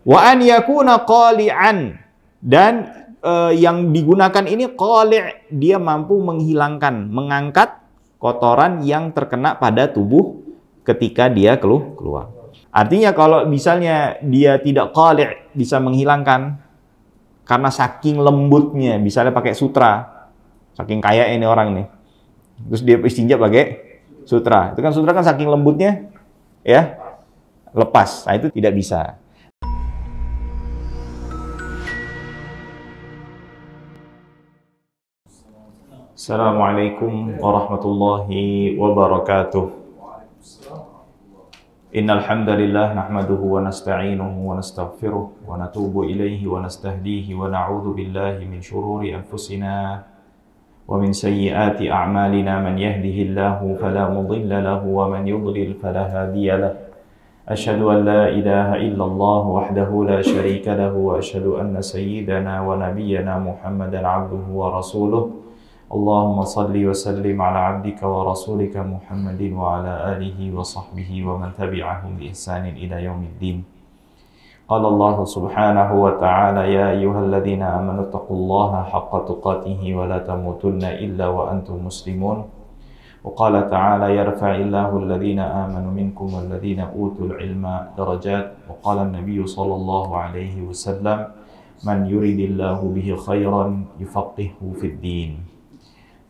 Wa an yakuna qali'an, dan yang digunakan ini qali', dia mampu menghilangkan, mengangkat kotoran yang terkena pada tubuh ketika dia keluar. Artinya kalau misalnya dia tidak qali', bisa menghilangkan karena saking lembutnya, misalnya pakai sutra, saking kaya ini orang nih, terus dia istinja pakai sutra, itu kan sutra kan saking lembutnya, ya, lepas. Nah, itu tidak bisa. Assalamualaikum warahmatullahi wabarakatuh. Innal hamdalillah nahmaduhu wa nasta'inuhu wa nastaghfiruh wa natubu ilaihi wa nastahdihi wa na'udzu billahi min shururi anfusina wa min sayyiati a'malina. Man yahdihillahu fala mudilla lahu wa man yudlil fala hadiya lahu. Asyhadu an la ilaha illallah wahdahu la syarika lahu wa asyhadu anna sayyidana wa nabiyyana Muhammadan 'abduhu wa rasuluh. Allahumma salli wa sallim ala abdika wa rasulika Muhammadin wa ala alihi wa sahbihi wa man tabi'ahum bi ihsanin ila yaumiddin. Qala Allah subhanahu wa ta'ala, ya ayyuhalladzina amanu taqullaha haqqa tuqatihi wa la tamutunna illa wa antum muslimun. Wa qala ta'ala, yarfa'illahu alladzina amanu minkum walladzina utul ilma darajat. Wa qala an-nabiyyu sallallahu alaihi wasallam, man yuridillahu bihi khairan yufaqihu fid din.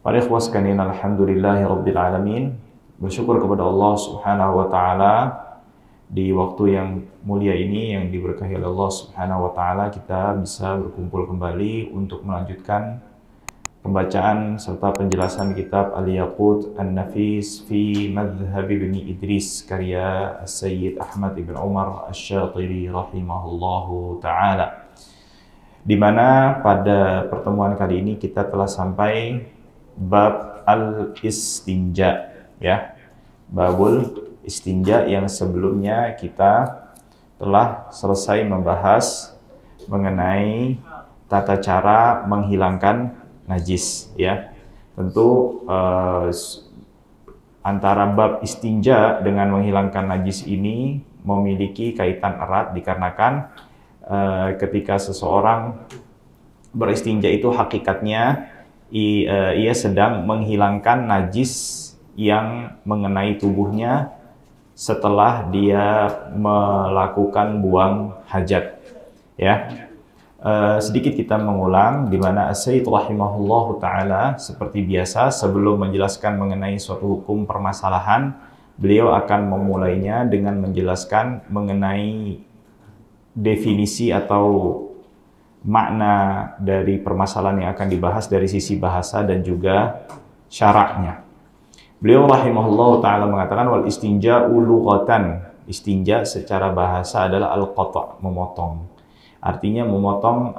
Para ikhwas sekalian, alhamdulillahi rabbil alamin. Bersyukur kepada Allah subhanahu wa ta'ala di waktu yang mulia ini, yang diberkahi oleh Allah subhanahu wa ta'ala, kita bisa berkumpul kembali untuk melanjutkan pembacaan serta penjelasan kitab Al-Yaqut An-Nafis fi Madhhab Ibn Idris karya Sayyid Ahmad ibn Umar Asy-Syatiri rahimahullahu ta'ala, di mana pada pertemuan kali ini kita telah sampai bab al-istinja, ya, babul istinja, yang sebelumnya kita telah selesai membahas mengenai tata cara menghilangkan najis, ya. Tentu antara bab istinja dengan menghilangkan najis ini memiliki kaitan erat, dikarenakan ketika seseorang beristinja itu hakikatnya ia sedang menghilangkan najis yang mengenai tubuhnya setelah dia melakukan buang hajat, ya. Sedikit kita mengulang, di mana As-Sayyid rahimahullahu ta'ala seperti biasa sebelum menjelaskan mengenai suatu hukum permasalahan, beliau akan memulainya dengan menjelaskan mengenai definisi atau makna dari permasalahan yang akan dibahas dari sisi bahasa dan juga syaraknya. Beliau rahimahullah ta'ala mengatakan, wal istinja lughatan, istinja secara bahasa adalah al-qata', memotong. Artinya memotong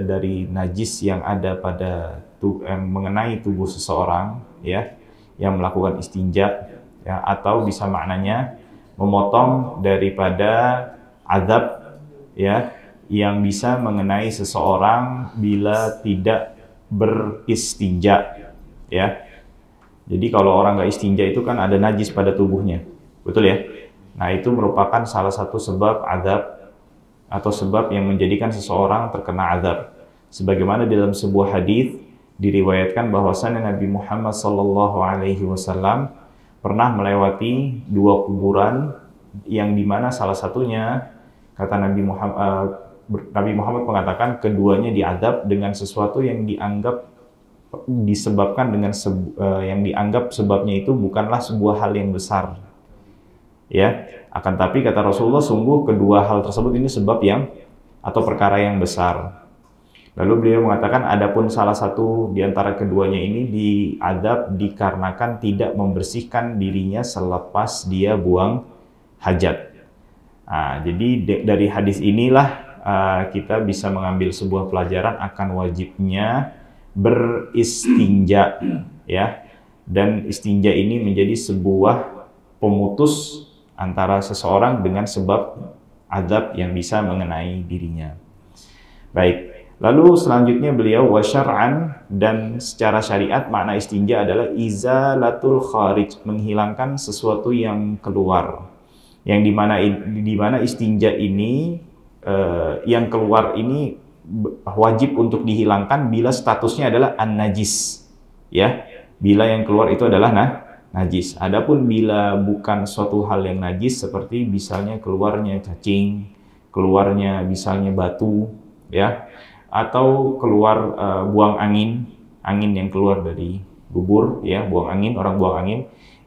dari najis yang ada pada mengenai tubuh seseorang, ya, yang melakukan istinja, ya, atau bisa maknanya memotong daripada azab, ya, yang bisa mengenai seseorang bila tidak beristinja, ya. Jadi kalau orang nggak istinja itu kan ada najis pada tubuhnya, betul ya? Nah, itu merupakan salah satu sebab azab atau sebab yang menjadikan seseorang terkena azab. Sebagaimana dalam sebuah hadis diriwayatkan bahwasannya Nabi Muhammad SAW pernah melewati dua kuburan, yang dimana salah satunya, kata Nabi Muhammad mengatakan, keduanya diazab dengan sesuatu yang disebabkan dengan yang dianggap sebabnya itu bukanlah sebuah hal yang besar, ya. Akan tapi kata Rasulullah, sungguh kedua hal tersebut ini sebab yang atau perkara yang besar. Lalu beliau mengatakan, adapun salah satu di antara keduanya ini diazab dikarenakan tidak membersihkan dirinya selepas dia buang hajat. Nah, jadi dari hadis inilah kita bisa mengambil sebuah pelajaran akan wajibnya beristinja, ya. Dan istinja ini menjadi sebuah pemutus antara seseorang dengan sebab azab yang bisa mengenai dirinya. Baik, lalu selanjutnya beliau wa syar'an, dan secara syariat makna istinja adalah izalatul kharij, menghilangkan sesuatu yang keluar. Yang dimana istinja ini yang keluar ini wajib untuk dihilangkan bila statusnya adalah an-najis, ya. Bila yang keluar itu adalah najis. Adapun bila bukan suatu hal yang najis seperti misalnya keluarnya cacing, keluarnya misalnya batu, ya, atau keluar buang angin yang keluar dari bubur, ya, buang angin, orang buang angin,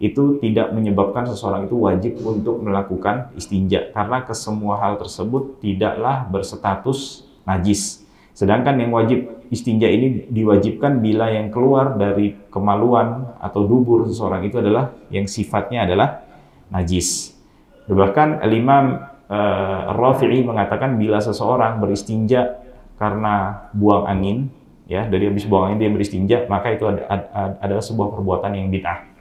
itu tidak menyebabkan seseorang itu wajib untuk melakukan istinja karena kesemua hal tersebut tidaklah berstatus najis. Sedangkan yang wajib istinja ini diwajibkan bila yang keluar dari kemaluan atau dubur seseorang itu adalah yang sifatnya adalah najis. Bahkan Imam Rafi'i mengatakan bila seseorang beristinja karena buang angin, ya, dari habis buang angin dia beristinja, maka itu adalah sebuah perbuatan yang bid'ah.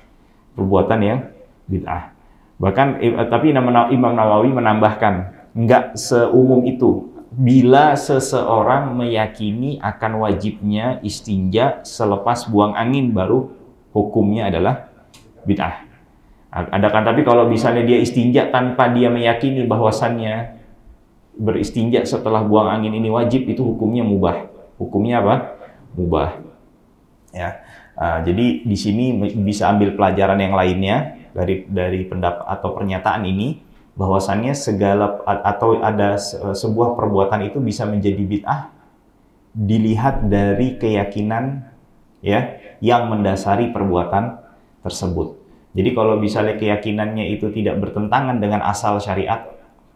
Perbuatan yang bid'ah. Bahkan tapi Imam Nawawi menambahkan, enggak seumum itu. Bila seseorang meyakini akan wajibnya istinja selepas buang angin, baru hukumnya adalah bid'ah. Adakan tapi kalau misalnya dia istinja tanpa dia meyakini bahwasannya beristinja setelah buang angin ini wajib, itu hukumnya mubah. Hukumnya apa? Mubah. Ya. Jadi di sini bisa ambil pelajaran yang lainnya dari pendapat atau pernyataan ini, bahwasannya segala atau ada sebuah perbuatan itu bisa menjadi bid'ah dilihat dari keyakinan, ya, yang mendasari perbuatan tersebut. Jadi kalau misalnya keyakinannya itu tidak bertentangan dengan asal syariat,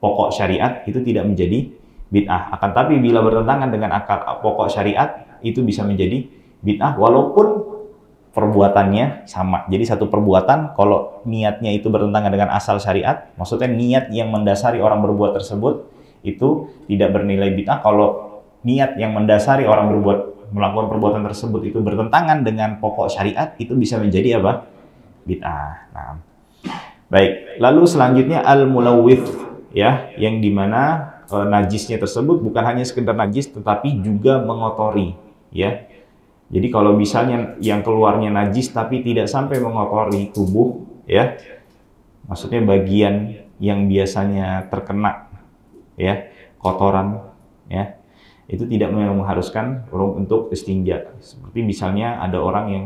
pokok syariat, itu tidak menjadi bid'ah. Akan tapi bila bertentangan dengan akar pokok syariat, itu bisa menjadi bid'ah walaupun perbuatannya sama. Jadi satu perbuatan kalau niatnya itu bertentangan dengan asal syariat, maksudnya niat yang mendasari orang berbuat tersebut itu tidak bernilai bid'ah. Kalau niat yang mendasari orang melakukan perbuatan tersebut itu bertentangan dengan pokok syariat, itu bisa menjadi apa? Bid'ah. Nah, baik. Lalu selanjutnya al-mulawwith, ya, yang dimana najisnya tersebut bukan hanya sekedar najis tetapi juga mengotori, ya. Jadi kalau misalnya yang keluarnya najis tapi tidak sampai mengotori tubuh, ya, maksudnya bagian yang biasanya terkena, ya, kotoran, ya, itu tidak mengharuskan untuk istinja. Seperti misalnya ada orang yang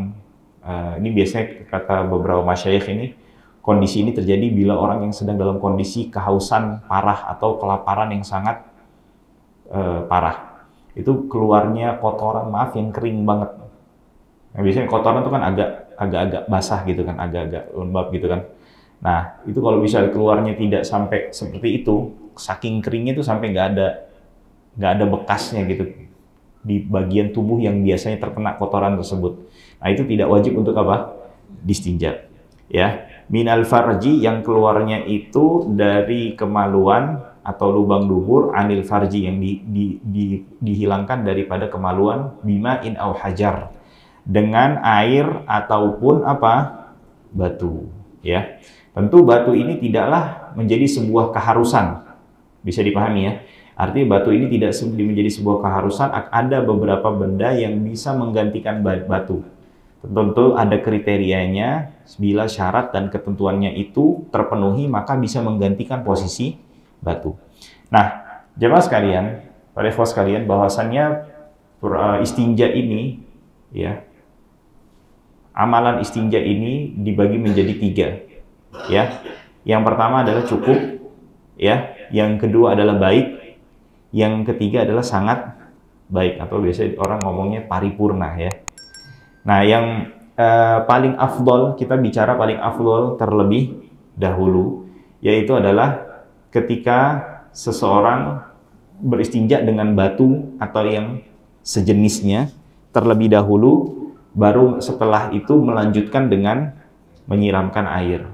ini biasanya kata beberapa masyayikh ini, kondisi ini terjadi bila orang yang sedang dalam kondisi kehausan parah atau kelaparan yang sangat parah. Itu keluarnya kotoran, maaf, yang kering banget. Nah, biasanya kotoran itu kan agak-agak basah gitu kan, agak-agak lembab gitu kan. Nah, itu kalau bisa keluarnya tidak sampai seperti itu, saking keringnya itu sampai nggak ada bekasnya gitu di bagian tubuh yang biasanya terkena kotoran tersebut. Nah, itu tidak wajib untuk apa? Distinja. Ya, minal farji, yang keluarnya itu dari kemaluan atau lubang dubur, anil farji, yang dihilangkan daripada kemaluan, bima in au hajar, dengan air ataupun apa? Batu, ya. Tentu batu ini tidaklah menjadi sebuah keharusan. Bisa dipahami, ya. Artinya batu ini tidak menjadi sebuah keharusan, ada beberapa benda yang bisa menggantikan batu. Tentu ada kriterianya, bila syarat dan ketentuannya itu terpenuhi, maka bisa menggantikan posisi batu. Nah, jemaah sekalian, para ikhwah sekalian, bahwasannya istinja ini, ya, amalan istinja ini dibagi menjadi 3, ya. Yang pertama adalah cukup, ya. Yang kedua adalah baik. Yang ketiga adalah sangat baik, atau biasanya orang ngomongnya paripurna, ya. Nah, yang paling afdol, kita bicara paling afdol terlebih dahulu, yaitu adalah ketika seseorang beristinja dengan batu atau yang sejenisnya terlebih dahulu, baru setelah itu melanjutkan dengan menyiramkan air.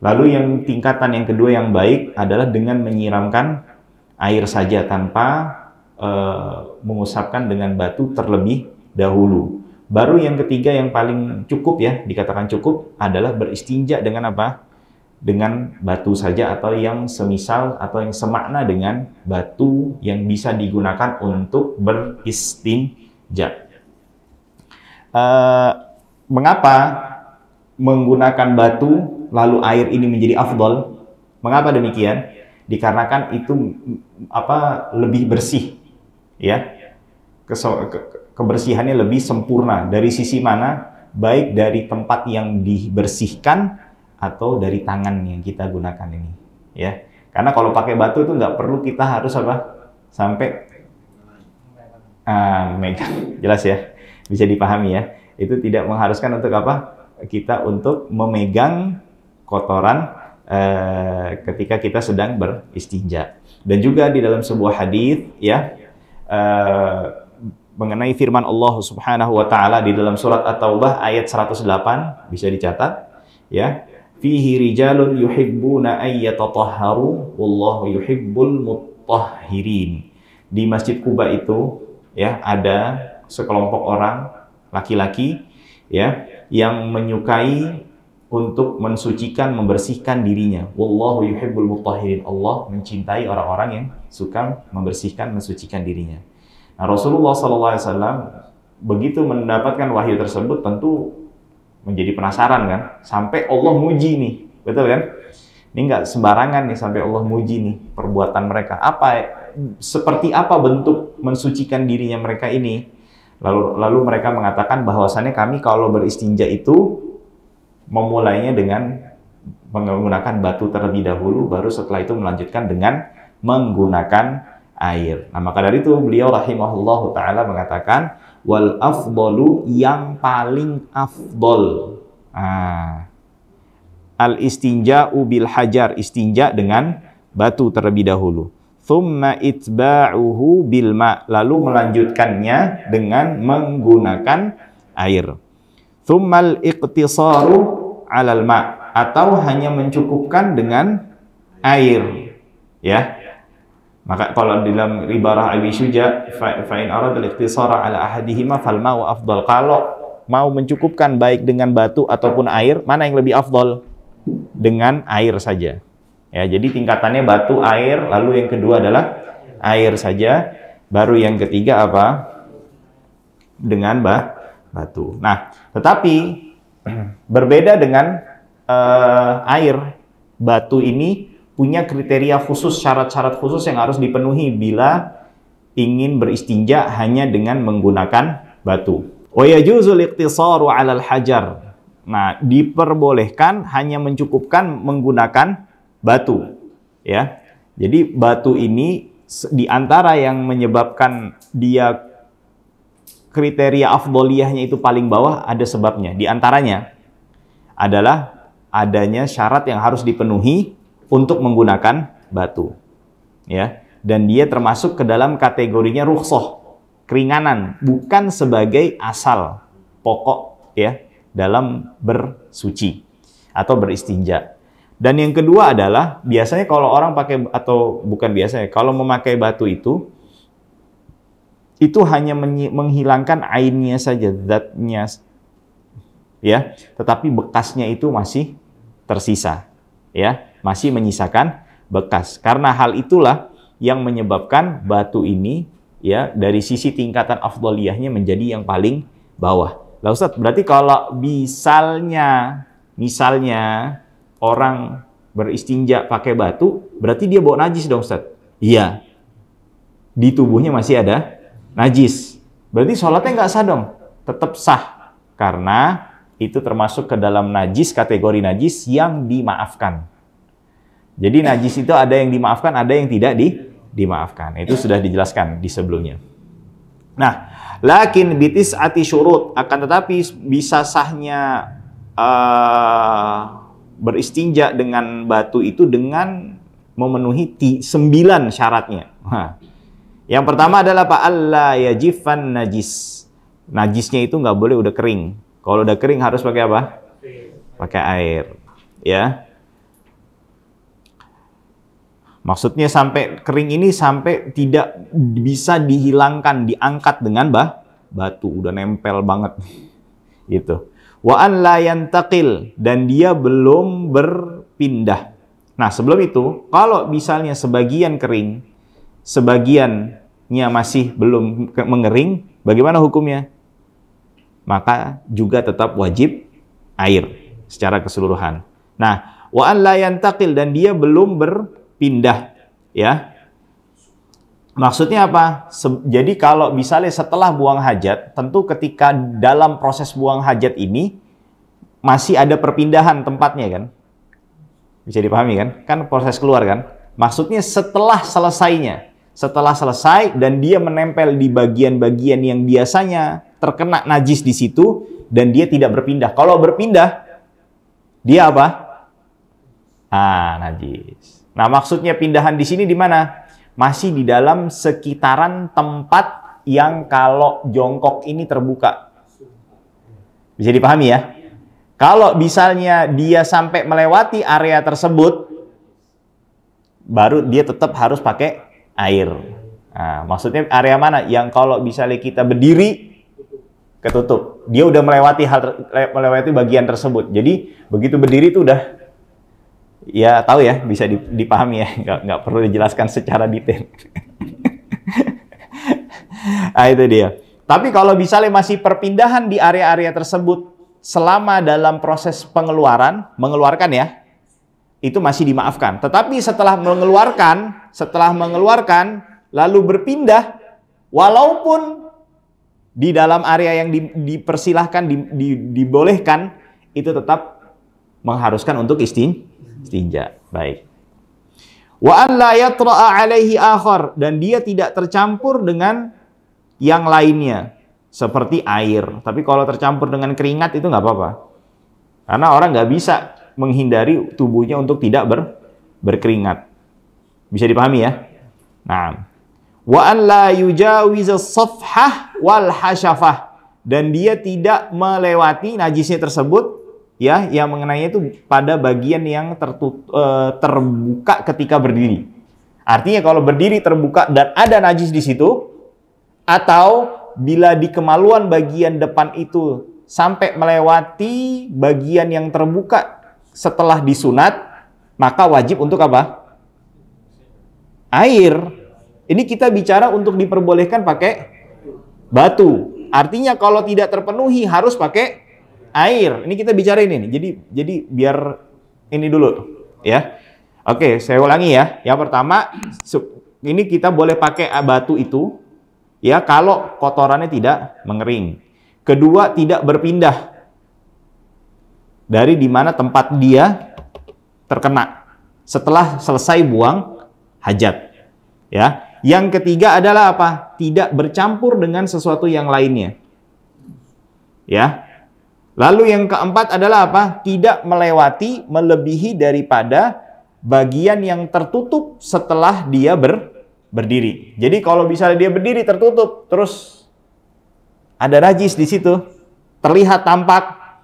Lalu yang tingkatan yang kedua yang baik adalah dengan menyiramkan air saja tanpa mengusapkan dengan batu terlebih dahulu. Baru yang ketiga yang paling cukup, ya, dikatakan cukup, adalah beristinja dengan apa? Dengan batu saja atau yang semisal atau yang semakna dengan batu yang bisa digunakan untuk beristinja. Mengapa menggunakan batu lalu air ini menjadi afdol? Mengapa demikian? dikarenakan itu lebih bersih, ya. Kebersihannya lebih sempurna dari sisi mana? Baik dari tempat yang dibersihkan atau dari tangan yang kita gunakan ini, ya. Karena kalau pakai batu itu nggak perlu kita harus sampai megang, jelas ya, bisa dipahami ya. Itu tidak mengharuskan untuk kita untuk memegang kotoran ketika kita sedang beristinja. Dan juga di dalam sebuah hadis, ya, mengenai firman Allah Subhanahu wa taala di dalam surat At-Taubah ayat 108, bisa dicatat, ya. Fihi rijalun yuhibbuna ay yatatahharu wallahu yuhibbul mutahhirin. Di Masjid Quba itu, ya, ada sekelompok orang laki-laki, ya, yang menyukai untuk mensucikan, membersihkan dirinya. Wallahu yuhibbul mutahhirin. Allah mencintai orang-orang yang suka membersihkan, mensucikan dirinya. Nah, Rasulullah SAW begitu mendapatkan wahyu tersebut tentu menjadi penasaran kan, sampai Allah muji nih, betul kan? Ini nggak sembarangan nih, sampai Allah muji nih perbuatan mereka. Seperti apa bentuk mensucikan dirinya mereka ini? Lalu mereka mengatakan bahwasannya kami kalau beristinja itu memulainya dengan menggunakan batu terlebih dahulu, baru setelah itu melanjutkan dengan menggunakan air. Nah, maka dari itu beliau rahimahullahu ta'ala mengatakan wal afdalu, yang paling afdol, al istinja'u bil hajar, istinja dengan batu terlebih dahulu. Thumma itba'uhu bil ma', lalu melanjutkannya dengan menggunakan air. Thummal iqtisaru 'alal ma', atau hanya mencukupkan dengan air, ya. Maka kalau dalam ibarah Abi Syuja, fa in arada al-iqtisara 'ala ahadihima fal ma'u afdal. Kalau mau mencukupkan baik dengan batu ataupun air, mana yang lebih afdal? Dengan air saja. Ya, jadi tingkatannya batu, air, lalu yang kedua adalah air saja, baru yang ketiga dengan batu. Nah, tetapi berbeda dengan air, batu ini punya kriteria khusus, syarat-syarat khusus yang harus dipenuhi bila ingin beristinja hanya dengan menggunakan batu. Wa yajuzul iqtisaru 'alal hajar. Nah, diperbolehkan hanya mencukupkan menggunakan batu, ya. Jadi batu ini di antara yang menyebabkan dia kriteria afdoliyahnya itu paling bawah ada sebabnya. Di antaranya adalah adanya syarat yang harus dipenuhi untuk menggunakan batu, ya, dan dia termasuk ke dalam kategorinya rukhsah, keringanan, bukan sebagai asal pokok, ya, dalam bersuci atau beristinja. Dan yang kedua adalah biasanya kalau orang pakai, atau bukan biasanya, kalau memakai batu itu hanya menghilangkan ainnya saja, zatnya, ya, tetapi bekasnya itu masih tersisa, ya, masih menyisakan bekas. Karena hal itulah yang menyebabkan batu ini, ya, dari sisi tingkatan afdoliyahnya menjadi yang paling bawah. Lah Ustaz, berarti kalau misalnya orang beristinja pakai batu, berarti dia bawa najis dong Ustaz? Iya. Di tubuhnya masih ada najis. Berarti sholatnya nggak sah dong? Tetap sah. Karena itu termasuk ke dalam najis, kategori najis yang dimaafkan. Jadi najis itu ada yang dimaafkan, ada yang tidak dimaafkan. Itu sudah dijelaskan di sebelumnya. Nah, lakin bitis'ati syurut, akan tetapi bisa sahnya beristinja dengan batu itu dengan memenuhi 9 syaratnya. Yang pertama adalah alla yajifan najis. Najisnya itu nggak boleh udah kering. Kalau udah kering harus pakai apa? Pakai air, ya. Maksudnya sampai kering ini sampai tidak bisa dihilangkan, diangkat dengan batu, udah nempel banget. Gitu. Wa an la yantaqil, dan dia belum berpindah. Nah, sebelum itu, kalau misalnya sebagian kering, sebagiannya masih belum mengering, bagaimana hukumnya? Maka juga tetap wajib air secara keseluruhan. Nah, wa an la yantaqil, dan dia belum berpindah. Ya. Maksudnya apa? Jadi kalau misalnya setelah buang hajat, tentu ketika dalam proses buang hajat ini masih ada perpindahan tempatnya kan? Bisa dipahami kan? Kan proses keluar kan? Maksudnya setelah selesainya. Setelah selesai dan dia menempel di bagian-bagian yang biasanya terkena najis di situ dan dia tidak berpindah. Kalau berpindah, dia apa? Najis. Nah, maksudnya pindahan di sini di mana? Masih di dalam sekitaran tempat yang kalau jongkok ini terbuka. Bisa dipahami ya? Kalau misalnya dia sampai melewati area tersebut, baru dia tetap harus pakai air. Nah, maksudnya area mana? Yang kalau misalnya kita berdiri, ketutup. Dia udah melewati bagian tersebut. Jadi begitu berdiri itu udah, ya tahu ya, bisa dipahami ya, nggak perlu dijelaskan secara detail. Nah, itu dia. Tapi kalau misalnya masih perpindahan di area-area tersebut selama dalam proses mengeluarkan ya, itu masih dimaafkan. Tetapi setelah mengeluarkan lalu berpindah, walaupun di dalam area yang dipersilahkan, dibolehkan, itu tetap mengharuskan untuk istinja. Baik. Wa an la yatra'a alaihi akhar, dan dia tidak tercampur dengan yang lainnya seperti air. Tapi kalau tercampur dengan keringat itu nggak apa-apa. Karena orang nggak bisa menghindari tubuhnya untuk tidak berkeringat. Bisa dipahami ya? Nah, wa an la yujawiz as-safhah wal hasyafah, dan dia tidak melewati najisnya tersebut ya, yang mengenainya itu pada bagian yang terbuka ketika berdiri. Artinya kalau berdiri terbuka dan ada najis di situ, atau bila di kemaluan bagian depan itu sampai melewati bagian yang terbuka setelah disunat, maka wajib untuk apa? Air. Ini kita bicara untuk diperbolehkan pakai batu. Artinya kalau tidak terpenuhi harus pakai air. Ini kita bicara ini nih. Jadi biar ini dulu ya. Oke, saya ulangi ya. Yang pertama, ini kita boleh pakai batu itu ya kalau kotorannya tidak mengering. Kedua, tidak berpindah dari di mana tempat dia terkena setelah selesai buang hajat. Ya. Yang ketiga adalah apa? Tidak bercampur dengan sesuatu yang lainnya. Ya. Lalu yang keempat adalah apa? Tidak melebihi daripada bagian yang tertutup setelah dia berdiri. Jadi kalau misalnya dia berdiri tertutup, terus ada najis di situ, terlihat tampak,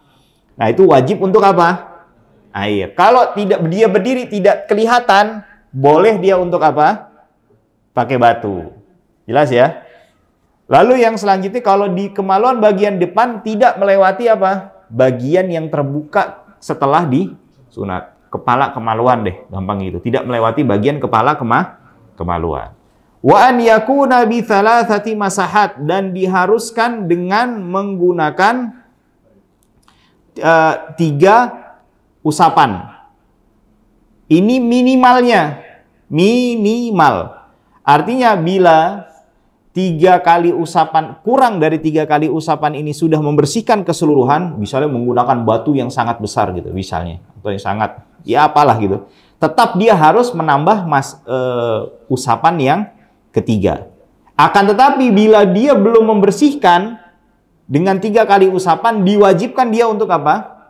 nah itu wajib untuk apa? Air. Kalau dia berdiri tidak kelihatan, boleh dia untuk apa? Pakai batu. Jelas ya? Lalu yang selanjutnya, kalau di kemaluan bagian depan tidak melewati apa? Bagian yang terbuka setelah disunat. Kepala kemaluan deh, gampang gitu. Tidak melewati bagian kepala kemaluan. Wa an yakuna bi thalathati masahat, dan diharuskan dengan menggunakan 3 usapan. Ini minimalnya. Minimal. Artinya bila 3 kali usapan, kurang dari 3 kali usapan ini sudah membersihkan keseluruhan, misalnya menggunakan batu yang sangat besar gitu misalnya, atau yang sangat ya apalah gitu, tetap dia harus menambah usapan yang ketiga. Akan tetapi bila dia belum membersihkan dengan 3 kali usapan, diwajibkan dia untuk apa?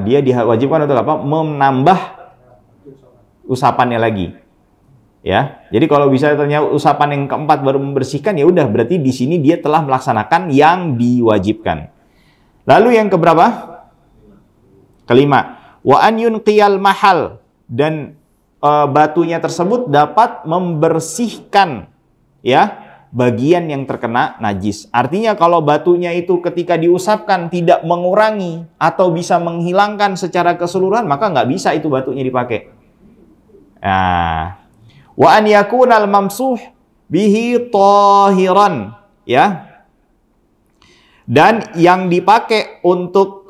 Dia diwajibkan untuk apa? Menambah usapannya lagi. Ya, jadi kalau bisa ternyata usapan yang keempat baru membersihkan, ya udah berarti di sini dia telah melaksanakan yang diwajibkan. Lalu yang keberapa? Kelima, wa an yunqiyal mahal, dan batunya tersebut dapat membersihkan ya bagian yang terkena najis. Artinya kalau batunya itu ketika diusapkan tidak mengurangi atau bisa menghilangkan secara keseluruhan, maka nggak bisa itu batunya dipakai. Nah, wa an yakunal mamsuh bihi tahiran, ya. Dan yang dipakai untuk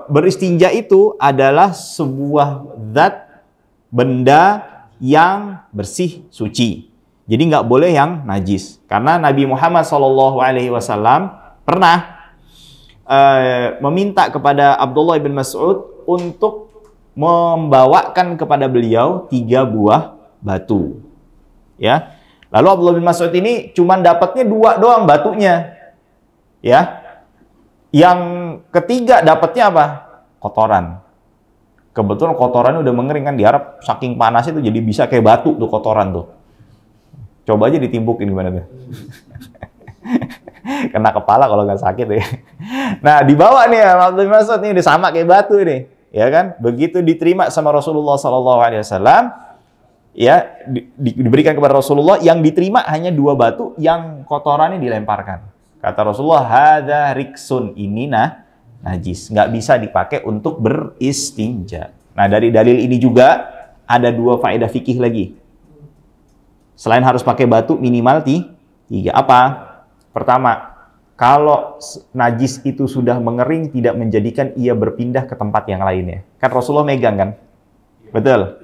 beristinja itu adalah sebuah zat benda yang bersih, suci. Jadi nggak boleh yang najis. Karena Nabi Muhammad SAW pernah meminta kepada Abdullah bin Mas'ud untuk membawakan kepada beliau 3 buah batu. Ya. Lalu Abdullah bin Mas'ud ini cuma dapatnya 2 doang batunya. Ya. Yang ketiga dapatnya apa? Kotoran. Kebetulan kotorannya udah mengering kan, diharap saking panas itu jadi bisa kayak batu tuh kotoran tuh. Coba aja ditimpukin gimana tuh. Kena kepala kalau nggak sakit ya. Nah, dibawa nih ya Abdullah bin Mas'ud nih udah sama kayak batu nih, ya kan? Begitu diterima sama Rasulullah SAW, ya diberikan kepada Rasulullah, yang diterima hanya 2 batu, yang kotorannya dilemparkan. Kata Rasulullah, hadza riksun, ini najis, nggak bisa dipakai untuk beristinja. Nah, dari dalil ini juga ada 2 faedah fikih lagi. Selain harus pakai batu minimal 3. Apa? Pertama, kalau najis itu sudah mengering tidak menjadikan ia berpindah ke tempat yang lainnya. Kan Rasulullah megang kan? Betul.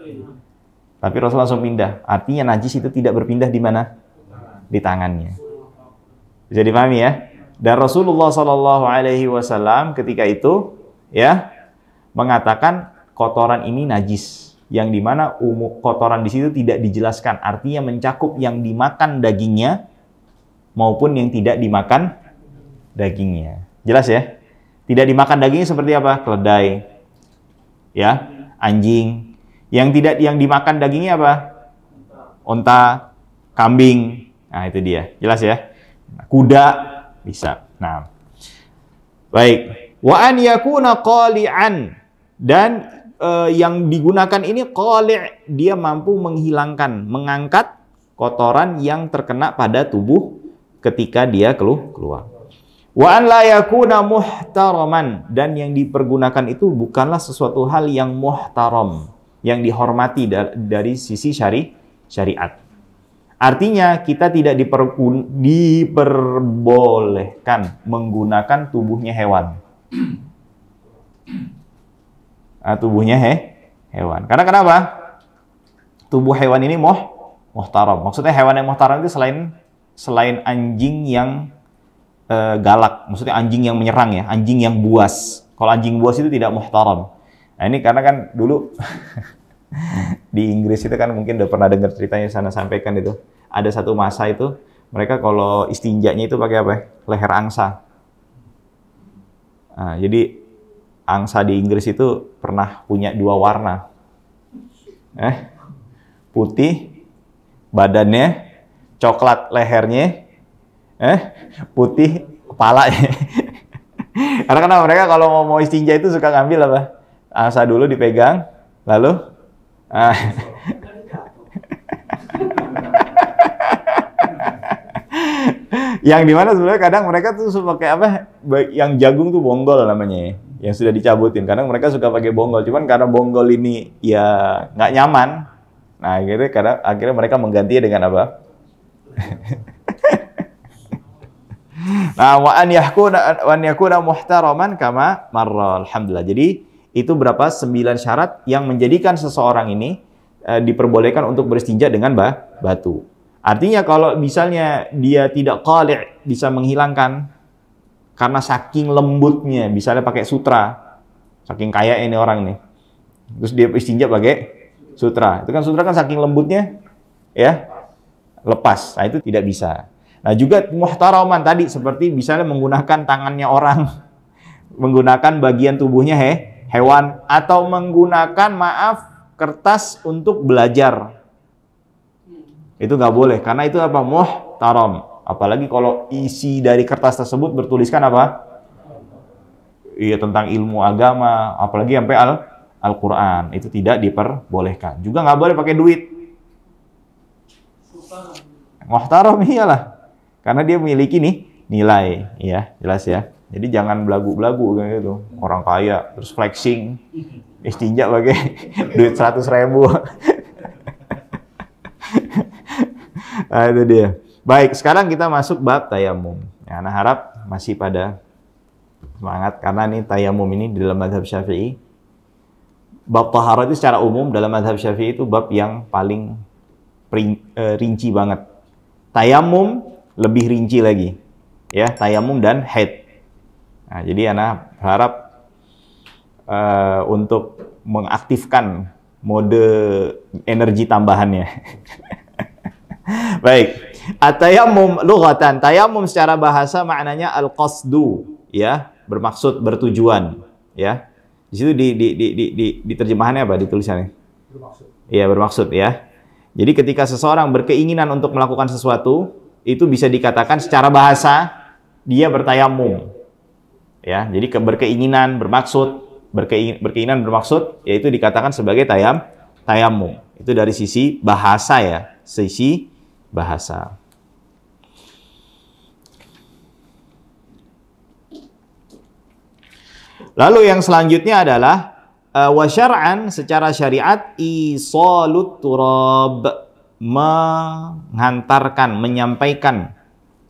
Tapi Rasulullah langsung pindah. Artinya najis itu tidak berpindah di mana? Di tangannya. Bisa dipahami ya? Dan Rasulullah SAW ketika itu ya mengatakan kotoran ini najis, yang dimana kotoran di situ tidak dijelaskan, artinya mencakup yang dimakan dagingnya maupun yang tidak dimakan dagingnya. Jelas ya? Tidak dimakan dagingnya seperti apa? Keledai, ya, anjing. Yang dimakan dagingnya apa? Unta, kambing. Nah itu dia. Jelas ya? Kuda bisa. Nah, baik. Wa an yakuna qali'an, dan yang digunakan ini qali', dia mampu menghilangkan, mengangkat kotoran yang terkena pada tubuh ketika dia keluar. Wa an la yakuna muhtaraman, dan yang dipergunakan itu bukanlah sesuatu hal yang muhtaram, yang dihormati dari sisi syariat. Artinya kita tidak diperbolehkan menggunakan tubuhnya hewan. Nah, tubuhnya hewan. Karena kenapa? Tubuh hewan ini muhtaram. Maksudnya hewan yang muhtaram itu selain anjing yang galak. Maksudnya anjing yang menyerang ya, anjing yang buas. Kalau anjing buas itu tidak muhtaram. Nah ini karena kan dulu di Inggris itu kan mungkin udah pernah dengar ceritanya, sana sampaikan itu. Ada satu masa itu mereka kalau istinjanya itu pakai apa? Leher angsa. Nah, jadi angsa di Inggris itu pernah punya 2 warna. Putih badannya, coklat lehernya, putih kepalanya. Karena kenapa mereka kalau mau istinja itu suka ngambil apa? Angsa dulu dipegang, lalu yang dimana sebenarnya kadang mereka tuh suka pakai apa? Yang jagung tuh bonggol namanya, yang sudah dicabutin. Kadang mereka suka pakai bonggol, cuman karena bonggol ini ya nggak nyaman. Nah, akhirnya mereka menggantinya dengan apa? Nah, wa an yakuna muhtaraman kama marra. Alhamdulillah. Jadi itu berapa? 9 syarat yang menjadikan seseorang ini diperbolehkan untuk beristinja dengan batu. Artinya kalau misalnya dia tidak qali', bisa menghilangkan karena saking lembutnya, misalnya pakai sutra, saking kaya ini orang nih, terus dia istinja pakai sutra, itu kan sutra kan saking lembutnya, ya lepas, nah itu tidak bisa. Nah juga muhtaraman tadi, seperti misalnya menggunakan tangannya orang, menggunakan bagian tubuhnya hewan, atau menggunakan kertas untuk belajar. Itu nggak boleh, karena itu apa? Muhtaram. Apalagi kalau isi dari kertas tersebut bertuliskan apa? Iya, tentang ilmu agama, apalagi sampai Al-Quran. Itu tidak diperbolehkan. Juga nggak boleh pakai duit. Muhtaram iyalah. Karena dia memiliki nilai. Iya, jelas ya. Jadi jangan belagu-belagu gitu. Orang kaya, terus flexing. Istinja pakai duit 100.000. Nah, itu dia. Baik, sekarang kita masuk bab tayamum. Ya, Ana harap masih pada semangat karena nih tayamum ini di dalam mazhab Syafi'i Bab taharah itu secara umum dalam mazhab Syafi'i itu bab yang paling rinci banget. Tayamum lebih rinci lagi. Ya, tayamum dan haid. Nah, jadi ana harap untuk mengaktifkan mode energi tambahannya. Baik. At-tayammum lughatan. Tayammum secara bahasa maknanya al-qasdu, ya, bermaksud, bertujuan, ya. Di situ di terjemahannya apa? Di tulisannya? Bermaksud. Iya, bermaksud, ya. Jadi ketika seseorang berkeinginan untuk melakukan sesuatu, itu bisa dikatakan secara bahasa dia bertayamum. Ya, jadi berkeinginan, bermaksud, berkeinginan bermaksud, yaitu dikatakan sebagai tayamum. Itu dari sisi bahasa, ya, sisi bahasa. Lalu yang selanjutnya adalah wa syar'an, secara syariat, isalut turab, menghantarkan, menyampaikan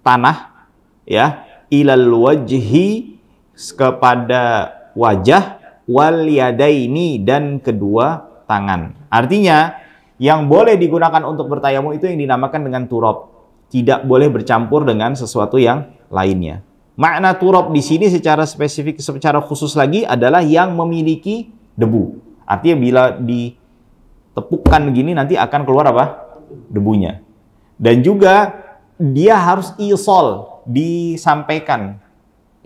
tanah, ya, ilal wajhi, kepada wajah, wal yadaini, dan kedua tangan. Artinya yang boleh digunakan untuk bertayamum itu yang dinamakan dengan turab, tidak boleh bercampur dengan sesuatu yang lainnya. Makna turab di sini secara spesifik, secara khusus lagi adalah yang memiliki debu. Artinya bila ditepukkan begini nanti akan keluar apa? Debunya. Dan juga dia harus isol, disampaikan.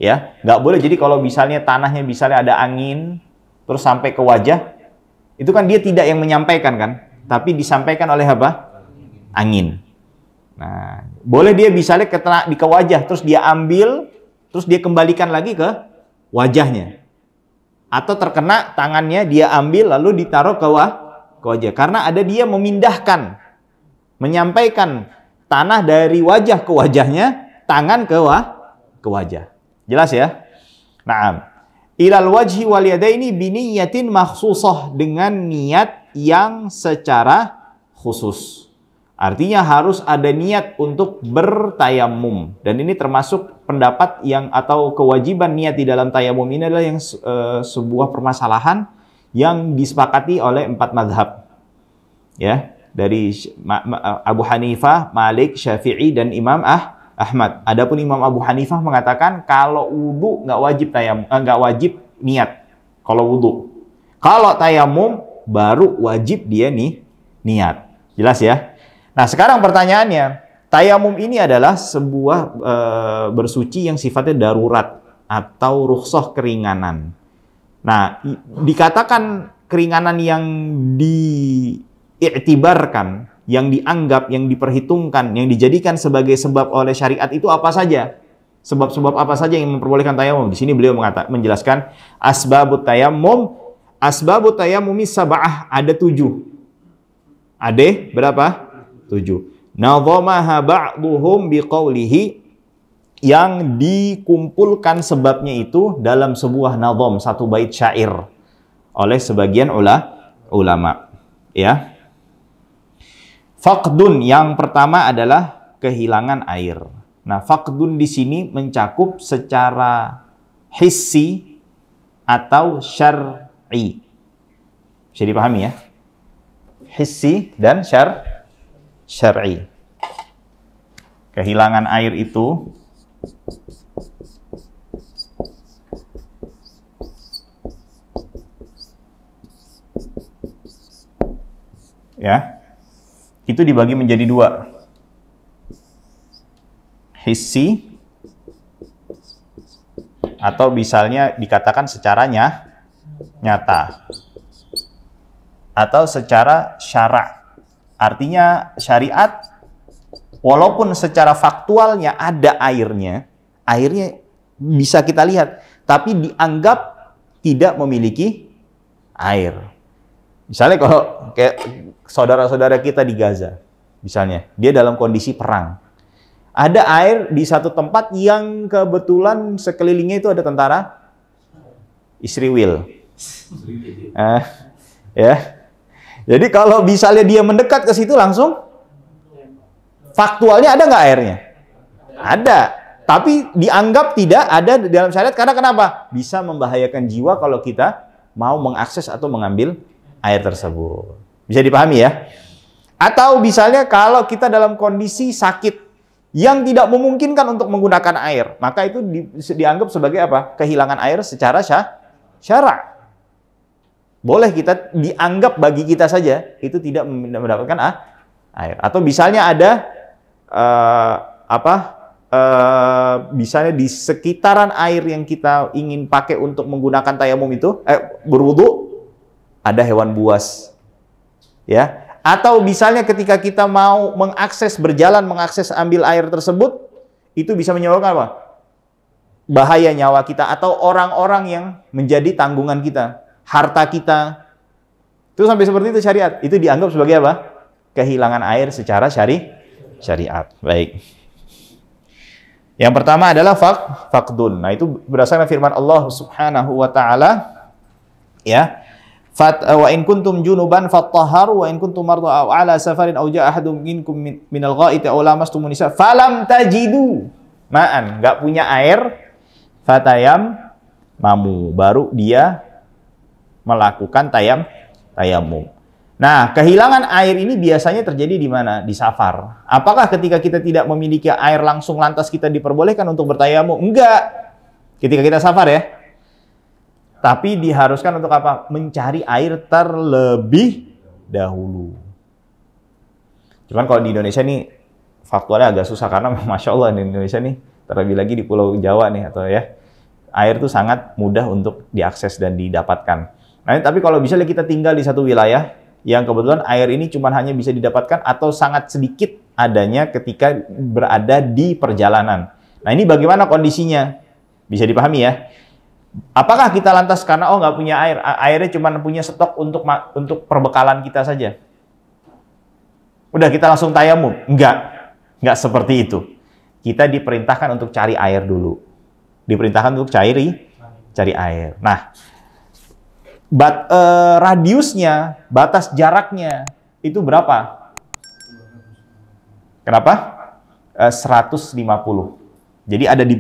Ya, nggak boleh. Jadi kalau misalnya tanahnya misalnya ada angin terus sampai ke wajah, itu kan dia tidak yang menyampaikan kan, tapi disampaikan oleh apa? Angin. Nah, boleh dia misalnya ke wajah terus dia ambil, terus dia kembalikan lagi ke wajahnya. Atau terkena tangannya, dia ambil lalu ditaruh ke wajah. Karena ada dia memindahkan, menyampaikan tanah dari wajah ke wajahnya, tangan ke wajah. Jelas ya? Naam. Ilal wajhi wal yadaini biniyatin makhsusah, dengan niat yang secara khusus. Artinya harus ada niat untuk bertayamum. Dan ini termasuk pendapat yang atau kewajiban niat di dalam tayamum ini adalah yang sebuah permasalahan yang disepakati oleh 4 mazhab. Ya, dari Abu Hanifah, Malik, Syafi'i, dan Imam Ahmad. Adapun Imam Abu Hanifah mengatakan kalau wudu nggak wajib tayamum, nggak wajib niat. Kalau wudu, kalau tayamum baru wajib dia niat. Jelas ya? Nah, sekarang pertanyaannya, tayamum ini adalah sebuah bersuci yang sifatnya darurat atau rukhsah keringanan. Nah, dikatakan keringanan yang diiktibarkan, yang dianggap, yang diperhitungkan, yang dijadikan sebagai sebab oleh syariat itu apa saja? Sebab-sebab apa saja yang memperbolehkan tayamum? Di sini beliau menjelaskan asbabut tayammum. Asbabut tayammumi sab'ah, ada 7. Ada berapa? 7. Nadhamaha ba'duhum biqaulihi, yang dikumpulkan sebabnya itu dalam sebuah nadham, satu bait syair oleh sebagian ulama. Ya. Faqdun, yang pertama adalah kehilangan air. Nah, faqdun di sini mencakup secara hissi atau syar'i. Bisa dipahami ya? Hissi dan syar'i. Kehilangan air itu ya, itu dibagi menjadi 2. Hissi, atau misalnya dikatakan secara nyata, atau secara syara'. Artinya syariat walaupun secara faktualnya ada airnya bisa kita lihat, tapi dianggap tidak memiliki air. Misalnya kalau kayak saudara-saudara kita di Gaza, misalnya, dia dalam kondisi perang. Ada air di satu tempat yang kebetulan sekelilingnya itu ada tentara Israel. Ya. Jadi kalau misalnya dia mendekat ke situ langsung, faktualnya ada nggak airnya? Ada. Tapi dianggap tidak ada dalam syariat karena kenapa? Bisa membahayakan jiwa kalau kita mau mengakses atau mengambil air tersebut. Bisa dipahami ya? Atau misalnya kalau kita dalam kondisi sakit yang tidak memungkinkan untuk menggunakan air, maka itu dianggap sebagai apa? Kehilangan air secara syara'. Boleh kita dianggap bagi kita saja itu tidak mendapatkan air. Atau misalnya ada misalnya di sekitaran air yang kita ingin pakai untuk menggunakan tayamum itu, berwudu, ada hewan buas. Ya. Atau misalnya ketika kita mau berjalan mengakses ambil air tersebut, itu bisa menyebabkan apa? Bahaya nyawa kita atau orang-orang yang menjadi tanggungan kita, harta kita. Itu sampai seperti itu syariat. Itu dianggap sebagai apa? Kehilangan air secara syariat. Baik. Yang pertama adalah faqdun. Nah, itu berdasarkan firman Allah Subhanahu wa taala, ya. Wa in kuntum junuban fattahharu wa in kuntum marda aw ala safarin aw jaa ahadun minkum minal ghaiti aw lamastumun nisa falam tajidu ma'an, enggak punya air, fatayam mamu, baru dia melakukan tayamum. Nah, kehilangan air ini biasanya terjadi di mana? Di safar. Apakah ketika kita tidak memiliki air langsung lantas kita diperbolehkan untuk bertayamum? Enggak. Ketika kita safar ya. Tapi diharuskan untuk apa? Mencari air terlebih dahulu. Cuman kalau di Indonesia nih faktualnya agak susah karena Masya Allah di Indonesia nih, terlebih lagi di Pulau Jawa nih atau ya, air tuh sangat mudah untuk diakses dan didapatkan. Nah, tapi kalau misalnya kita tinggal di satu wilayah yang kebetulan air ini cuma hanya bisa didapatkan atau sangat sedikit adanya ketika berada di perjalanan. Nah, ini bagaimana kondisinya? Bisa dipahami ya? Apakah kita lantas karena nggak punya air, airnya cuma punya stok untuk perbekalan kita saja? Udah kita langsung tayamum? Enggak seperti itu. Kita diperintahkan untuk cari air dulu. Diperintahkan untuk cari air. Nah, radiusnya, batas jaraknya itu berapa? Kenapa? 150. Jadi ada di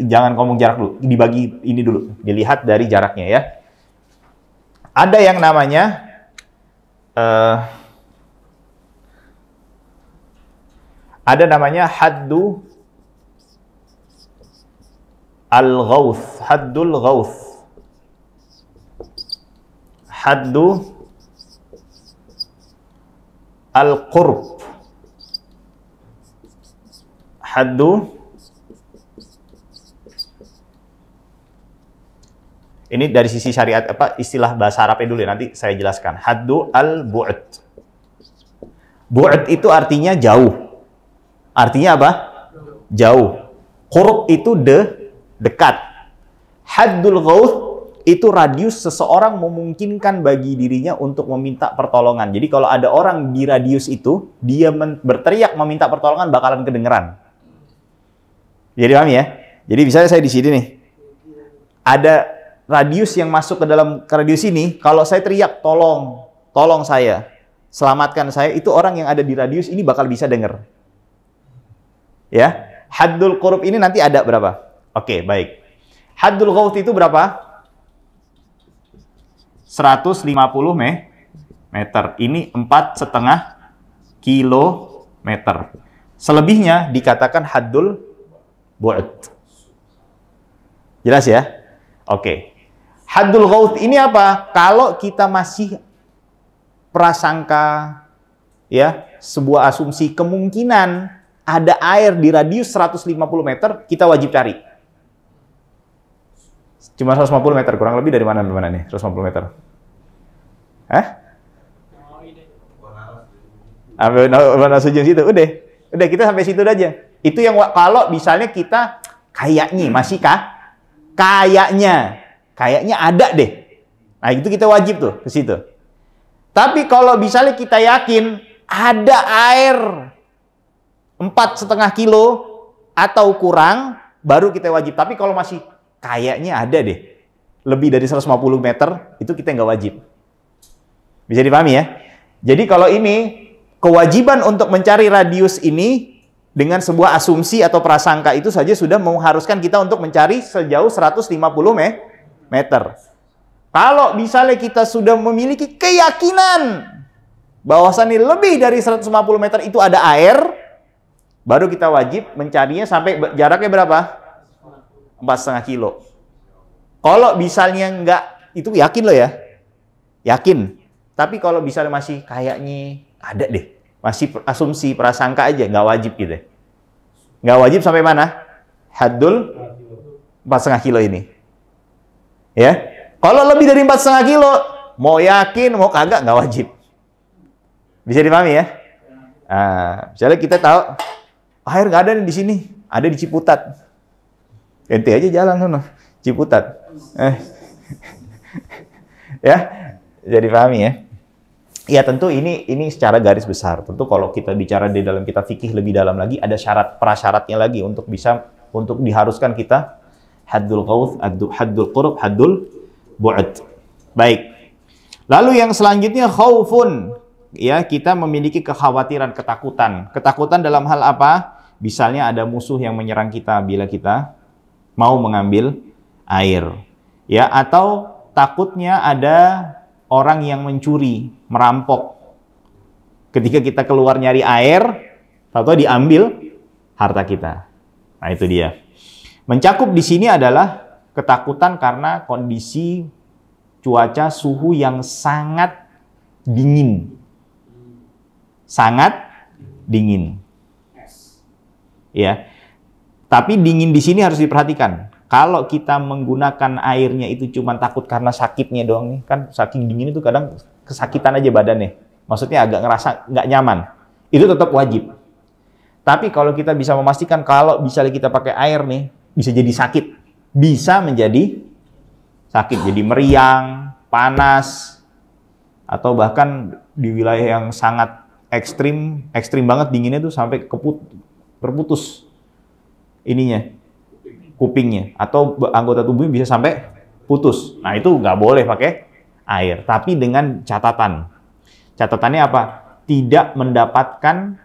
jangan ngomong jarak dulu, dibagi ini dulu, dilihat dari jaraknya ya. Ada yang namanya haddul ghauth, haddu al-qurb, haddu. Ini dari sisi syariat istilah bahasa Arabnya dulu ya, nanti saya jelaskan. Haddu al-bu'd. Bu'd itu artinya jauh. Artinya apa? Jauh. Qurb itu dekat. Haddul ghauth itu radius seseorang memungkinkan bagi dirinya untuk meminta pertolongan. Jadi kalau ada orang di radius itu, dia berteriak meminta pertolongan bakalan kedengeran. Jadi paham ya? Jadi misalnya saya di sini nih. Ada radius yang masuk ke dalam radius ini, kalau saya teriak, tolong saya, selamatkan saya, itu orang yang ada di radius ini bakal bisa dengar. Ya, haddul qurb ini nanti ada berapa? Oke, baik. Haddul ghauth itu berapa? 150 meter. Ini 4,5 kilometer. Selebihnya dikatakan haddul bu'd. Jelas ya? Oke. Haddul ghauth ini apa? Kalau kita masih prasangka, ya, sebuah asumsi kemungkinan ada air di radius 150 meter, kita wajib cari. Cuma 150 meter, kurang lebih dari mana nih? 150 meter. Mana sujud situ? Udah kita sampai situ aja. Itu yang kalau misalnya kita kayaknya masih kayaknya ada deh. Nah, itu kita wajib tuh ke situ. Tapi kalau misalnya kita yakin ada air 4,5 kilo atau kurang, baru kita wajib. Tapi kalau masih kayaknya ada deh, lebih dari 150 meter, itu kita nggak wajib. Bisa dipahami ya? Jadi kalau ini, kewajiban untuk mencari radius ini dengan sebuah asumsi atau prasangka itu saja sudah mengharuskan kita untuk mencari sejauh 150 meter. Kalau misalnya kita sudah memiliki keyakinan bahwasannya lebih dari 150 meter itu ada air, baru kita wajib mencarinya sampai jaraknya berapa? 4,5 kilo. Kalau misalnya enggak, itu yakin loh ya. Yakin. Tapi kalau misalnya masih kayaknya ada deh. Masih asumsi, prasangka aja, nggak wajib gitu. Nggak wajib sampai mana? Haddul 4,5 kilo ini. Ya. Kalau lebih dari 4,5 kilo, mau yakin, mau kagak, nggak wajib. Bisa dipahami ya? Misalnya kita tahu, air nggak ada nih di sini. Ada di Ciputat. Ente aja jalan sana, Ciputat. Ya, jadi pahami ya. Ya tentu ini secara garis besar. Tentu kalau kita bicara di dalam kitab fikih lebih dalam lagi, ada prasyaratnya lagi untuk diharuskan kita haddul qawth, haddul qurb, haddul bu'd. Baik. Lalu yang selanjutnya khaufun. Ya, kita memiliki kekhawatiran, ketakutan. Ketakutan dalam hal apa? Misalnya ada musuh yang menyerang kita bila kita mau mengambil air. Ya, atau takutnya ada orang yang mencuri, merampok. Ketika kita keluar nyari air, atau diambil harta kita. Nah, itu dia. Mencakup di sini adalah ketakutan karena kondisi cuaca suhu yang sangat dingin. Sangat dingin. Ya. Tapi dingin di sini harus diperhatikan. Kalau kita menggunakan airnya itu cuma takut karena sakitnya doang nih, kan saking dingin itu kadang kesakitan aja badannya. Maksudnya agak ngerasa nggak nyaman. Itu tetap wajib. Tapi kalau kita bisa memastikan kalau misalnya kita pakai air nih, bisa jadi sakit. Bisa menjadi sakit. Jadi meriang, panas, atau bahkan di wilayah yang sangat ekstrim banget dinginnya tuh sampai terputus ininya, kupingnya, atau anggota tubuhnya bisa sampai putus. Nah, itu nggak boleh pakai air. Tapi dengan catatan. Catatannya apa? Tidak mendapatkan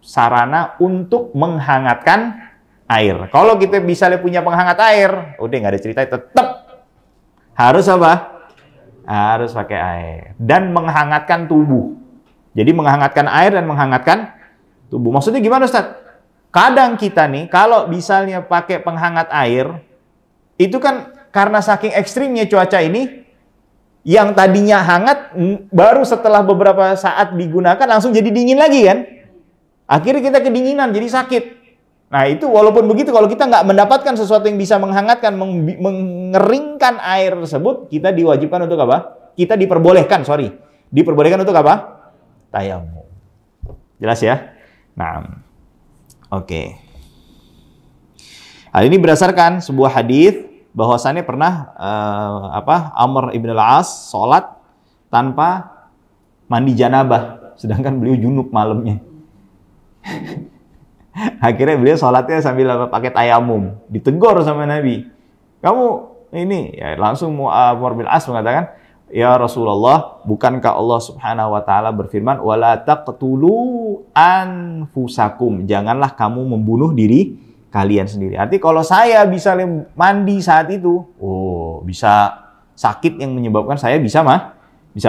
sarana untuk menghangatkan air. Kalau kita bisa punya penghangat air, udah nggak ada cerita, tetap harus apa? Harus pakai air. Dan menghangatkan tubuh. Jadi menghangatkan air dan menghangatkan tubuh. Maksudnya gimana, Ustaz? Kadang kita nih, kalau misalnya pakai penghangat air, itu kan karena saking ekstrimnya cuaca ini, yang tadinya hangat, baru setelah beberapa saat digunakan, langsung jadi dingin lagi kan? Akhirnya kita kedinginan, jadi sakit. Nah itu walaupun begitu, kalau kita nggak mendapatkan sesuatu yang bisa menghangatkan, mengeringkan air tersebut, kita diwajibkan untuk apa? Kita diperbolehkan untuk apa? Tayamum. Jelas ya? Nah, oke. Hal ini berdasarkan sebuah hadis bahwasannya pernah Amr ibn al-As sholat tanpa mandi janabah, sedangkan beliau junub malamnya. Akhirnya beliau sholatnya sambil pakai tayamum. Ditegur sama Nabi. Kamu ini, ya langsung Amr bin al-As mengatakan, ya Rasulullah, bukankah Allah Subhanahu wa taala berfirman, wala taqtulu anfusakum, janganlah kamu membunuh diri kalian sendiri. Artinya kalau saya bisa mandi saat itu, bisa sakit yang menyebabkan saya bisa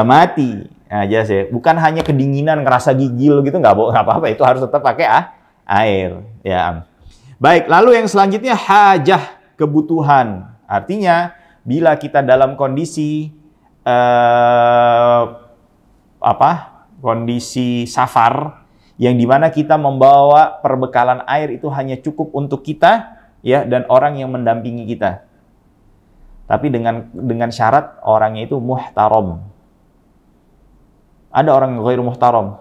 mati. Nah, jelas ya. Bukan hanya kedinginan, ngerasa gigil gitu, nggak apa-apa, itu harus tetap pakai air. Ya. Baik, lalu yang selanjutnya hajah, kebutuhan. Artinya bila kita dalam kondisi kondisi safar yang dimana kita membawa perbekalan air itu hanya cukup untuk kita ya dan orang yang mendampingi kita. Tapi dengan syarat orangnya itu muhtaram. Ada orang yang ghairu muhtaram.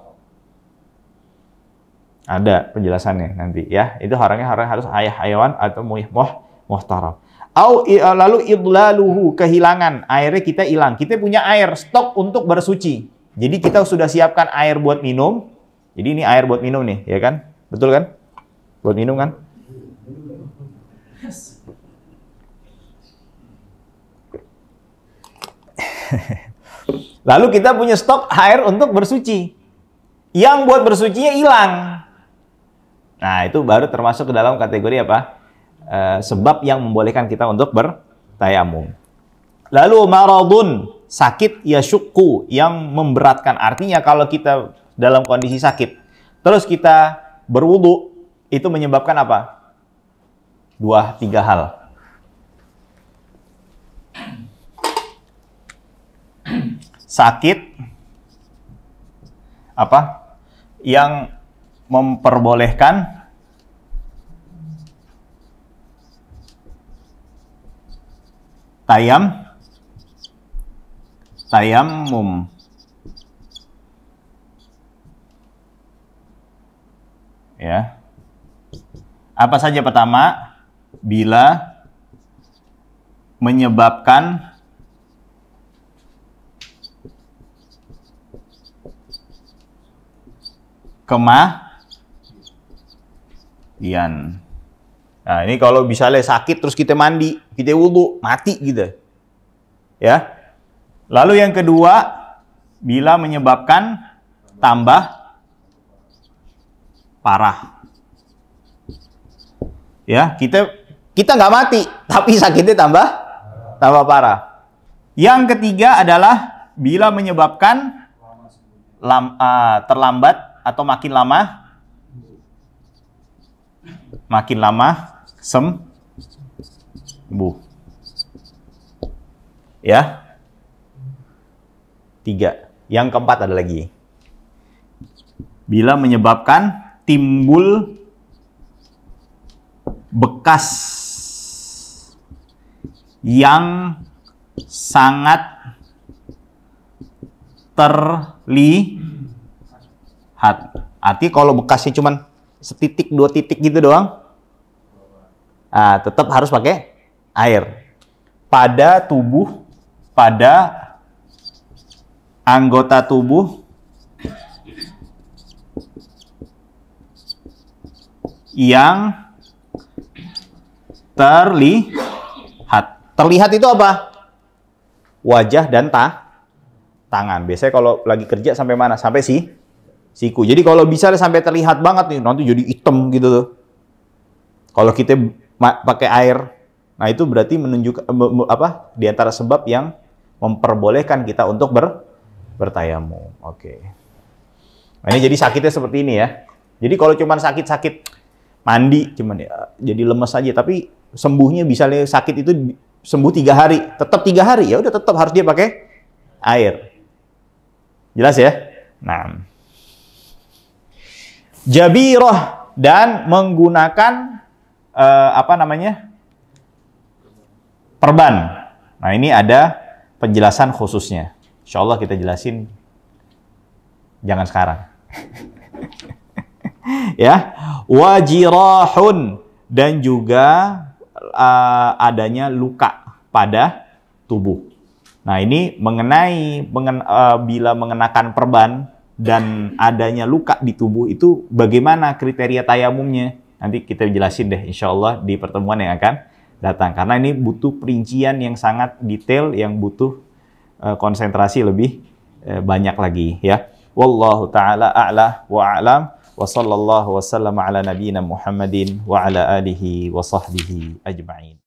Ada penjelasannya nanti ya. Itu orangnya harus hayawan atau muhtaram. Lalu idlaluhu, kehilangan, airnya kita hilang. Kita punya air stok untuk bersuci. Jadi kita sudah siapkan air buat minum. Jadi ini air buat minum nih, ya kan? Betul kan? Buat minum kan? Lalu kita punya stok air untuk bersuci. Yang buat bersucinya hilang. Nah, itu baru termasuk ke dalam kategori apa? Sebab yang membolehkan kita untuk bertayamum. Lalu maradun, sakit yashukku, yang memberatkan. Artinya kalau kita dalam kondisi sakit, terus kita berwudu, itu menyebabkan apa? 2-3 hal. Sakit apa? Yang memperbolehkan tayamum. Ya. Apa saja pertama? Bila menyebabkan kematian. Nah, ini kalau misalnya sakit terus kita mandi, kita wudu, mati gitu. Ya. Lalu yang kedua, bila menyebabkan tambah parah. Ya, kita nggak mati, tapi sakitnya tambah parah. Yang ketiga adalah bila menyebabkan terlambat atau makin lama sembuh. Ya. 3. Yang keempat ada lagi. Bila menyebabkan timbul bekas yang sangat terlihat. Artinya kalau bekasnya cuma setitik, 2 titik gitu doang, tetap harus pakai air. Pada tubuh, pada anggota tubuh yang terlihat. Terlihat itu apa? Wajah dan tangan. Biasanya kalau lagi kerja sampai mana? Sampai siku. Jadi kalau bisa sampai terlihat banget nih, nanti jadi hitam gitu tuh. Kalau kita pakai air, nah itu berarti menunjukkan apa? Di antara sebab yang memperbolehkan kita untuk bertayamum. Oke. Nah, ini jadi sakitnya seperti ini ya. Jadi kalau cuma sakit-sakit mandi, cuman ya jadi lemes aja, tapi sembuhnya misalnya sakit itu sembuh 3 hari, tetap 3 hari, ya udah tetap harus dia pakai air. Jelas ya? Nah, jabirah, dan menggunakan perban. Nah, ini ada penjelasan khususnya. Insya Allah kita jelasin, jangan sekarang. Ya, wajirahun, dan juga adanya luka pada tubuh. Nah, ini bila mengenakan perban dan adanya luka di tubuh itu bagaimana kriteria tayamumnya? Nanti kita jelasin deh insya Allah di pertemuan yang akan datang. Karena ini butuh perincian yang sangat detail, yang butuh konsentrasi lebih banyak lagi ya. Wallahu taala a'la wa a'lam, wa sallallahu wasallam ala nabiyyina Muhammadin wa ala alihi wa sahbihi ajma'in.